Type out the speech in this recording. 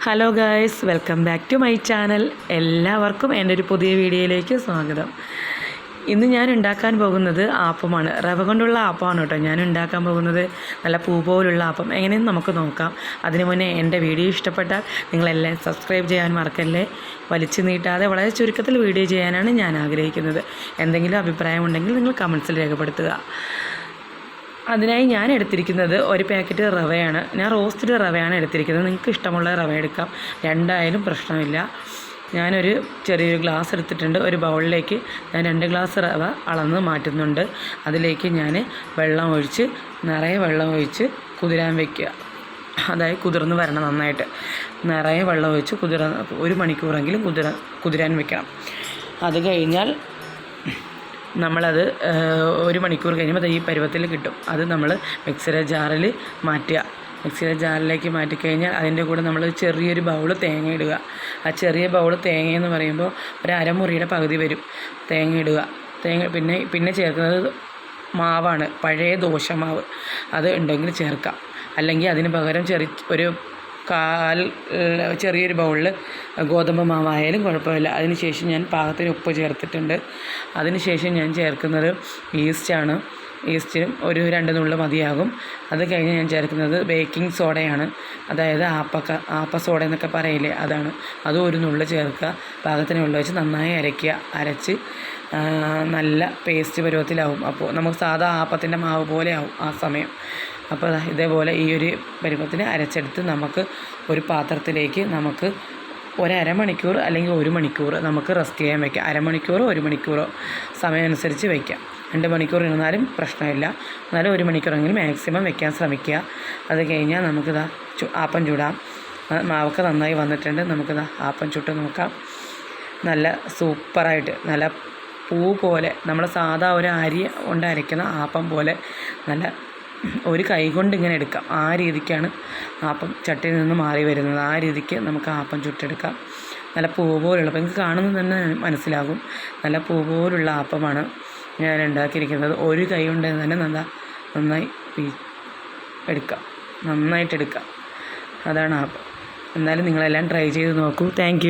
Hello guys, welcome back to my channel. എല്ലാവർക്കും എൻ്റെ ഒരു പുതിയ വീഡിയോയിലേക്ക് സ്വാഗതം. ഇന്ന് ഞാൻ ഉണ്ടാക്കാൻ പോകുന്നത് ആപ്പമാണ്. റവ കൊണ്ടുള്ള ആപ്പമാണ് കേട്ടോ ഞാൻ ഉണ്ടാക്കാൻ പോകുന്നത്. നല്ല പൂ പോലുള്ള ആപ്പം എങ്ങനെയെന്ന് നമുക്ക് നോക്കാം. അതിനു മുന്നേ എൻ്റെ വീഡിയോ ഇഷ്ടപ്പെട്ടാൽ നിങ്ങളെല്ലാം സബ്സ്ക്രൈബ് ചെയ്യാൻ മറക്കല്ലേ. വലിച്ചു നീട്ടാതെ വളരെ ചുരുക്കത്തിൽ വീഡിയോ ചെയ്യാനാണ് ഞാൻ ആഗ്രഹിക്കുന്നത്. എന്തെങ്കിലും അഭിപ്രായമുണ്ടെങ്കിൽ നിങ്ങൾ കമൻസിൽ രേഖപ്പെടുത്തുക. അതിനായി ഞാൻ എടുത്തിരിക്കുന്നത് ഒരു പാക്കറ്റ് റവയാണ്. ഞാൻ റോസ്റ്റഡ് റവയാണ് എടുത്തിരിക്കുന്നത്. നിങ്ങൾക്ക് ഇഷ്ടമുള്ള റവ എടുക്കാം, രണ്ടായാലും പ്രശ്നമില്ല. ഞാനൊരു ചെറിയൊരു ഗ്ലാസ് എടുത്തിട്ടുണ്ട്. ഒരു ബൗളിലേക്ക് ഞാൻ 2 ഗ്ലാസ് റവ അളന്ന് മാറ്റുന്നുണ്ട്. അതിലേക്ക് ഞാൻ നിറയെ വെള്ളം ഒഴിച്ച് കുതിരാൻ വയ്ക്കുക. അതായത് കുതിർന്ന് വരണം നന്നായിട്ട്. നിറയെ വെള്ളം ഒഴിച്ച് 1 മണിക്കൂറെങ്കിലും കുതിരാൻ വെക്കണം. അത് കഴിഞ്ഞാൽ നമ്മളത് 1 മണിക്കൂർ കഴിയുമ്പോൾ ഈ പരുവത്തിൽ കിട്ടും. അത് നമ്മൾ മിക്സിയുടെ ജാറിൽ മാറ്റുക. മിക്സിയുടെ ജാറിലേക്ക് മാറ്റിക്കഴിഞ്ഞാൽ അതിൻ്റെ കൂടെ നമ്മൾ ചെറിയൊരു ബൗള് തേങ്ങ ഇടുക. ആ ചെറിയ ബൗള് തേങ്ങയെന്ന് പറയുമ്പോൾ ഒരു അരമുറിയുടെ പകുതി വരും തേങ്ങ ഇടുക. പിന്നെ ചേർക്കുന്നത് മാവാണ്, പഴയ ദോശമാവ്. അത് ഉണ്ടെങ്കിൽ ചേർക്കാം. അല്ലെങ്കിൽ അതിന് പകരം ചെറിയൊരു ബൗളിൽ ഗോതമ്പ് മാവായാലും കുഴപ്പമില്ല. അതിനുശേഷം ഞാൻ പാകത്തിന് ഉപ്പ് ചേർത്തിട്ടുണ്ട്. അതിനുശേഷം ഞാൻ ചേർക്കുന്നത് ഈസ്റ്റാണ്. ഈസ്റ്റിനും ഒരു 2 നുള്ള് മതിയാകും. അത് കഴിഞ്ഞ് ഞാൻ ചേർക്കുന്നത് ബേക്കിംഗ് സോഡയാണ്. അതായത് ആപ്പ സോഡ എന്നൊക്കെ പറയില്ലേ, അതാണ്. അതും 1 നുള്ള് ചേർക്കുക. പാകത്തിന് വെള്ളം വെച്ച് നന്നായി അരച്ച് നല്ല പേസ്റ്റ് പരുവത്തിലാവും. അപ്പോൾ നമുക്ക് സാധാ ആപ്പത്തിൻ്റെ മാവ് പോലെ ആവും ആ സമയം. അപ്പോൾ ഇതേപോലെ ഈ ഒരു പരുവത്തിന് അരച്ചെടുത്ത് നമുക്ക് ഒരു പാത്രത്തിലേക്ക് നമുക്ക് അരമണിക്കൂർ അല്ലെങ്കിൽ 1 മണിക്കൂർ നമുക്ക് റെസ്റ്റ് ചെയ്യാൻ വയ്ക്കാം. അരമണിക്കൂറോ 1 മണിക്കൂറോ സമയം അനുസരിച്ച് വയ്ക്കാം. 2 മണിക്കൂർ ഇരുന്നാലും പ്രശ്നമില്ല. എന്നാലും 1 മണിക്കൂറെങ്കിലും മാക്സിമം വയ്ക്കാൻ ശ്രമിക്കുക. അത് കഴിഞ്ഞാൽ നമുക്കിതാ ആപ്പം ചൂടാം. മാവൊക്കെ നന്നായി വന്നിട്ടുണ്ട്. നമുക്കിതാ ആപ്പം ചുട്ട് നോക്കാം. നല്ല സൂപ്പറായിട്ട് നല്ല പൂ പോലെ നമ്മൾ സാധാ ഒരു അരി കൊണ്ട് അരയ്ക്കുന്ന ആപ്പം പോലെ നല്ല ഒരു കൈ കൊണ്ട് ഇങ്ങനെ എടുക്കാം. ആ രീതിക്കാണ് ആപ്പം ചട്ടിയിൽ നിന്ന് മാറി വരുന്നത്. ആ രീതിക്ക് നമുക്ക് ആപ്പം ചുട്ടെടുക്കാം. നല്ല പൂ പോലുള്ള, അപ്പോൾ നിങ്ങൾക്ക് കാണുന്നത് തന്നെ മനസ്സിലാകും. നല്ല പൂ പോലുള്ള ആപ്പമാണ് ഞാൻ ഉണ്ടാക്കിയിരിക്കുന്നത്. ഒരു കൈ കൊണ്ട് തന്നെ നന്നായി നന്നായിട്ടെടുക്കാം. അതാണ് ആപ്പം. എന്നാലും നിങ്ങളെല്ലാം ട്രൈ ചെയ്ത് നോക്കൂ. താങ്ക്